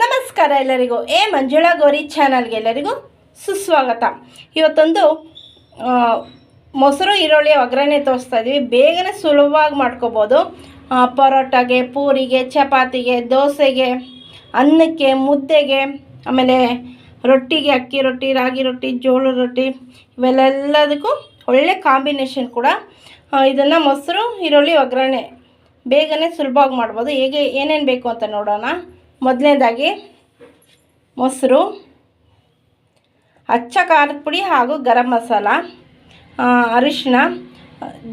ನಮಸ್ಕಾರ ಎಲ್ಲರಿಗೂ. ಮಂಜುಳಾ ಗೌರಿ ಚಾನಲ್ಗೆ ಎಲ್ಲರಿಗೂ ಸುಸ್ವಾಗತ. ಇವತ್ತೊಂದು ಮೊಸರು ಈರುಳ್ಳಿ ಒಗ್ಗರಣೆ ತೋರಿಸ್ತಾ ಇದ್ದೀವಿ. ಬೇಗನೆ ಸುಲಭವಾಗಿ ಮಾಡ್ಕೋಬೋದು. ಪರೋಟಾಗೆ, ಪೂರಿಗೆ, ಚಪಾತಿಗೆ, ದೋಸೆಗೆ, ಅನ್ನಕ್ಕೆ, ಮುದ್ದೆಗೆ, ಆಮೇಲೆ ರೊಟ್ಟಿಗೆ, ಅಕ್ಕಿ ರೊಟ್ಟಿ, ರಾಗಿ ರೊಟ್ಟಿ, ಜೋಳದ ರೊಟ್ಟಿ, ಇವೆಲ್ಲದಕ್ಕೂ ಒಳ್ಳೆ ಕಾಂಬಿನೇಷನ್ ಕೂಡ. ಇದನ್ನು ಮೊಸರು ಈರುಳ್ಳಿ ಒಗ್ಗರಣೆ ಬೇಗನೆ ಸುಲಭವಾಗಿ ಮಾಡ್ಬೋದು. ಹೇಗೆ ಏನೇನು ಬೇಕು ಅಂತ ನೋಡೋಣ. ಮೊದಲನೇದಾಗಿ ಮೊಸರು, ಅಚ್ಚ ಖಾರದ ಪುಡಿ ಹಾಗೂ ಗರಂ ಮಸಾಲ, ಅರಿಶಿಣ,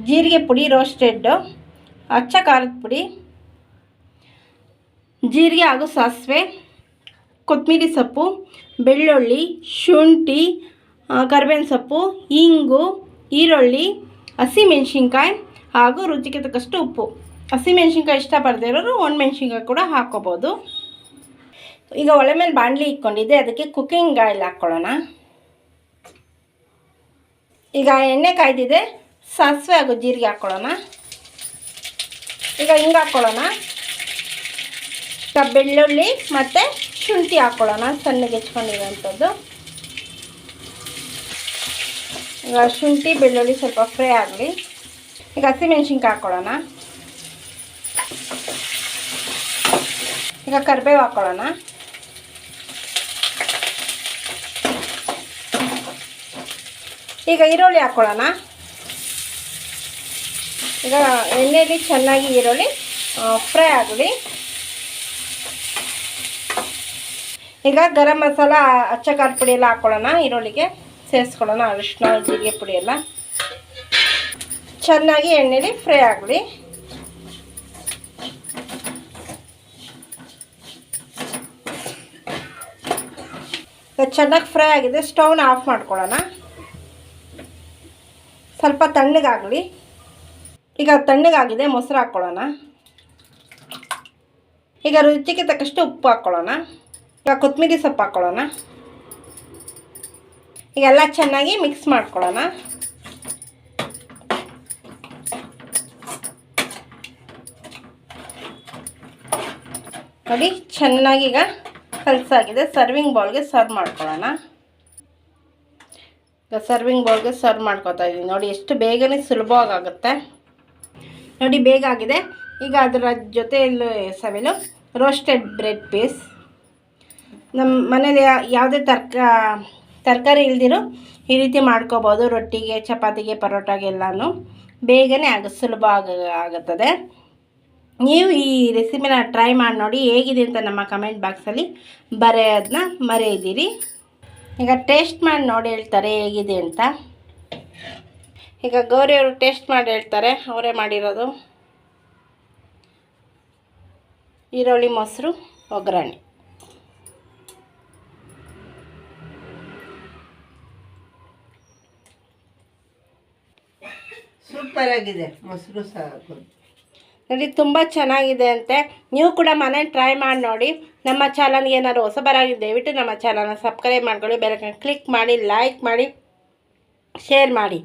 ಜೀರಿಗೆ ಪುಡಿ ರೋಸ್ಟೆಡ್, ಅಚ್ಚ ಖಾರದ ಪುಡಿ, ಜೀರಿಗೆ ಹಾಗೂ ಸಾಸಿವೆ, ಕೊತ್ತಂಬರಿ ಸೊಪ್ಪು, ಬೆಳ್ಳುಳ್ಳಿ, ಶುಂಠಿ, ಕರಿಬೇವಿನ ಸೊಪ್ಪು, ಇಂಗು, ಈರುಳ್ಳಿ, ಹಸಿಮೆಣಸಿನ್ಕಾಯಿ ಹಾಗೂ ರುಚಿಗೆ ತಕ್ಕಷ್ಟು ಉಪ್ಪು. ಹಸಿಮೆಣಸಿನ್ಕಾಯಿ ಇಷ್ಟಪಡದೇ ಇರೋರು ಒಣಮೆಣ್ಸಿನ್ಕಾಯಿ ಕೂಡ ಹಾಕ್ಕೋಬೋದು. ಈಗ ಒಲೆ ಮೇಲೆ ಬಾಣಲಿ ಇಟ್ಕೊಂಡಿದ್ದೆ, ಅದಕ್ಕೆ ಕುಕ್ಕಿಂಗ್ ಆಯಿಲ್ ಹಾಕ್ಕೊಳ್ಳೋಣ. ಈಗ ಎಣ್ಣೆ ಕಾಯ್ದಿದೆ, ಸಾಸಿವೆ ಹಾಗೂ ಜೀರಿಗೆ ಹಾಕ್ಕೊಳ್ಳೋಣ. ಈಗ ಹಿಂಗೆ ಹಾಕ್ಕೊಳ್ಳೋಣ. ಈಗ ಬೆಳ್ಳುಳ್ಳಿ ಮತ್ತು ಶುಂಠಿ ಹಾಕ್ಕೊಳ್ಳೋಣ, ಸಣ್ಣಗೆ ಹೆಚ್ಕೊಂಡಿರೋಂಥದ್ದು. ಈಗ ಶುಂಠಿ ಬೆಳ್ಳುಳ್ಳಿ ಸ್ವಲ್ಪ ಫ್ರೈ ಆಗಲಿ. ಈಗ ಹಸಿಮೆಣ್ಸಿನ್ಕಾಯಿ ಹಾಕ್ಕೊಳ್ಳೋಣ. ಈಗ ಕರಿಬೇವು ಹಾಕ್ಕೊಳ್ಳೋಣ. ಈಗ ಈರುಳ್ಳಿ ಹಾಕ್ಕೊಳ್ಳೋಣ. ಈಗ ಎಣ್ಣೆಯಲ್ಲಿ ಚೆನ್ನಾಗಿ ಈರುಳ್ಳಿ ಫ್ರೈ ಆಗಲಿ. ಈಗ ಗರಂ ಮಸಾಲ, ಅಚ್ಚ ಖಾರದ ಪುಡಿ ಎಲ್ಲ ಹಾಕ್ಕೊಳ್ಳೋಣ. ಈರುಳ್ಳಿಗೆ ಸೇರಿಸ್ಕೊಳ್ಳೋಣ. ಅರಿಶಿನ, ಜೀರಿಗೆ ಪುಡಿ ಎಲ್ಲ ಚೆನ್ನಾಗಿ ಎಣ್ಣೆಯಲ್ಲಿ ಫ್ರೈ ಆಗಲಿ. ಚೆನ್ನಾಗಿ ಫ್ರೈ ಆಗಿದೆ. ಸ್ಟವ್ನ ಆಫ್ ಮಾಡ್ಕೊಳ್ಳೋಣ. ಸ್ವಲ್ಪ ತಣ್ಣಗಾಗಲಿ. ಈಗ ತಣ್ಣಗಾಗಿದೆ, ಮೊಸರು ಹಾಕ್ಕೊಳ್ಳೋಣ. ಈಗ ರುಚಿಗೆ ತಕ್ಕಷ್ಟು ಉಪ್ಪು ಹಾಕ್ಕೊಳ್ಳೋಣ. ಈಗ ಕೊತ್ತಂಬರಿ ಸೊಪ್ಪು ಹಾಕ್ಕೊಳ್ಳೋಣ. ಈಗ ಎಲ್ಲ ಚೆನ್ನಾಗಿ ಮಿಕ್ಸ್ ಮಾಡ್ಕೊಳ್ಳೋಣ. ನೋಡಿ, ಚೆನ್ನಾಗಿ ಈಗ ಕಲಸಾಗಿದೆ. ಸರ್ವಿಂಗ್ ಬೌಲ್ಗೆ ಸರ್ವ್ ಮಾಡ್ಕೊಳ್ಳೋಣ. ಈಗ ಸರ್ವಿಂಗ್ ಬೌಲ್ಗೆ ಸರ್ವ್ ಮಾಡ್ಕೊತಾ ಇದ್ದೀನಿ. ನೋಡಿ ಎಷ್ಟು ಬೇಗನೆ ಸುಲಭವಾಗುತ್ತೆ. ನೋಡಿ ಬೇಗ ಆಗಿದೆ. ಈಗ ಅದರ ಜೊತೆಯಲ್ಲಿ ಸವಿಲು ರೋಸ್ಟೆಡ್ ಬ್ರೆಡ್ ಪೀಸ್. ನಮ್ಮ ಮನೇಲಿ ಯಾವುದೇ ತರಕಾರಿ ಇಲ್ದಿರೋ ಈ ರೀತಿ ಮಾಡ್ಕೋಬೋದು. ರೊಟ್ಟಿಗೆ, ಚಪಾತಿಗೆ, ಪರೋಟಾಗೆ ಎಲ್ಲನೂ ಬೇಗನೆ ಸುಲಭ ಆಗುತ್ತದೆ. ನೀವು ಈ ರೆಸಿಪಿನ ಟ್ರೈ ಮಾಡಿ ನೋಡಿ, ಹೇಗಿದೆ ಅಂತ ನಮ್ಮ ಕಮೆಂಟ್ ಬಾಕ್ಸಲ್ಲಿ ಬರೆಯೋದನ್ನ ಮರೆಯದಿರಿ. ಈಗ ಟೇಸ್ಟ್ ಮಾಡಿ ನೋಡಿ ಹೇಳ್ತಾರೆ ಹೇಗಿದೆ ಅಂತ. ಈಗ ಗೌರಿಯವರು ಟೇಸ್ಟ್ ಮಾಡಿ ಹೇಳ್ತಾರೆ. ಅವರೇ ಮಾಡಿರೋದು ಈರುಳ್ಳಿ ಮೊಸರು ಒಗ್ಗರಣೆ. ಸೂಪರ್ ಆಗಿದೆ. ಮೊಸರು ಸಾಕು ನೋಡಿ, ತುಂಬ ಚೆನ್ನಾಗಿದೆ ಅಂತೆ. ನೀವು ಕೂಡ ಮನೇಲಿ ಟ್ರೈ ಮಾಡಿ ನೋಡಿ. ನಮ್ಮ ಚಾನಲ್ಗೆ ಏನಾದ್ರು ಹೊಸಬರಾಗಿ ದಯವಿಟ್ಟು ನಮ್ಮ ಚಾನಲ್ನ ಸಬ್ಸ್ಕ್ರೈಬ್ ಮಾಡ್ಕೊಳ್ಳಿ. ಬೆಲ್ಲೈಕನ್ ಕ್ಲಿಕ್ ಮಾಡಿ, ಲೈಕ್ ಮಾಡಿ, ಶೇರ್ ಮಾಡಿ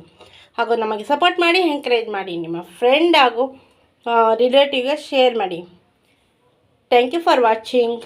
ಹಾಗೂ ನಮಗೆ ಸಪೋರ್ಟ್ ಮಾಡಿ, ಎಂಕರೇಜ್ ಮಾಡಿ. ನಿಮ್ಮ ಫ್ರೆಂಡ್ ಹಾಗೂ ರಿಲೇಟಿವ್ಗೆ ಶೇರ್ ಮಾಡಿ. Thank you for watching.